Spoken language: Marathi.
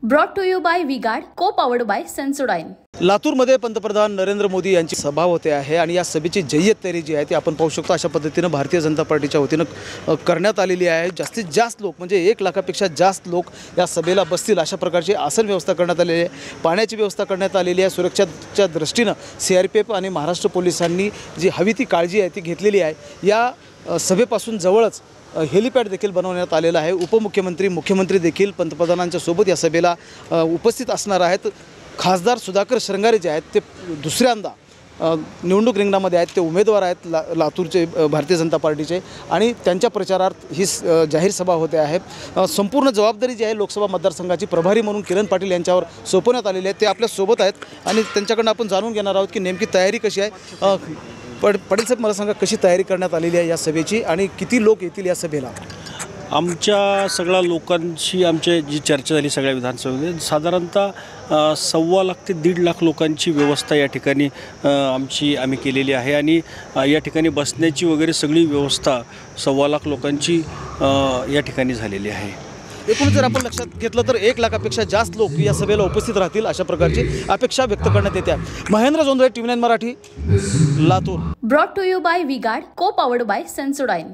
Brought to you by V-Guard, co-powered by Sensodyne. लातूरमध्ये पंतप्रधान नरेंद्र मोदी यांची सभा होते आहे आणि या सभेची जय्यत तयारी जी आहे ती आपण पाहू शकतो। अशा पद्धतीने भारतीय जनता पार्टीच्या वतीने करण्यात आलेली आहे। जास्तीत जास्त लोक म्हणजे 1 लाखापेक्षा जास्त लोक या सभेला बसतील अशा प्रकारची आसन व्यवस्था करण्यात आलेली आहे। पाण्याची व्यवस्था करण्यात आलेली आहे। सुरक्षेच्या दृष्टीने CRPF आणि महाराष्ट्र पोलिसांनी जी हवी ती काळजी आहे ती घेतलेली आहे। या सभेपासून जवळच हेलिपॅड देखील बनवण्यात आलेला आहे। उपमुख्यमंत्री मुख्यमंत्री देखील पंतप्रधानांच्या सोबत या सभेला उपस्थित असणार आहेत। खासदार सुधाकर श्रृंगारे जे आहेत ते दुसऱ्यांदा निवडणूक रिंगणामध्ये आहेत। ते उमेदवार आहेत लातूरचे भारतीय जनता पार्टीचे आणि त्यांच्या प्रचारार्थ ही जाहीर सभा होते आहे। संपूर्ण जबाबदारी जी आहे लोकसभा मतदारसंघाची प्रभारी म्हणून किरण पाटील यांच्यावर सोपवण्यात आलेली आहे। ते आपल्या सोबत आहेत आणि त्यांच्याकडून आपण जाणून घेणार आहोत की नेमकी तयारी कशी आहे। पाटील साहेब, मला सांगा कशी तयारी करण्यात आलेली आहे या सभेची आणि किती लोक येतील या सभेला? आमच्या सगळ्या लोकांशी आमची जी चर्चा झाली सगळ्या विधानसभेमध्ये साधारणतः 1.25 लाख ते 1.5 लाख लोकांची व्यवस्था या ठिकाणी आम्ही केलेली आहे आणि या ठिकाणी बसण्याची वगैरे सगळी व्यवस्था 1.25 लाख लोकांची या ठिकाणी झालेली आहे। एकूण जर आपण लक्षात घेतलं तर 1 लाखापेक्षा जास्त लोक या सभेला उपस्थित राहतील अशा प्रकारची अपेक्षा व्यक्त करण्यात येते। Mahendra Jondhale, TV9 Marathi, Latur. Brought to you by V-Guard, co-powered by Sensodyne.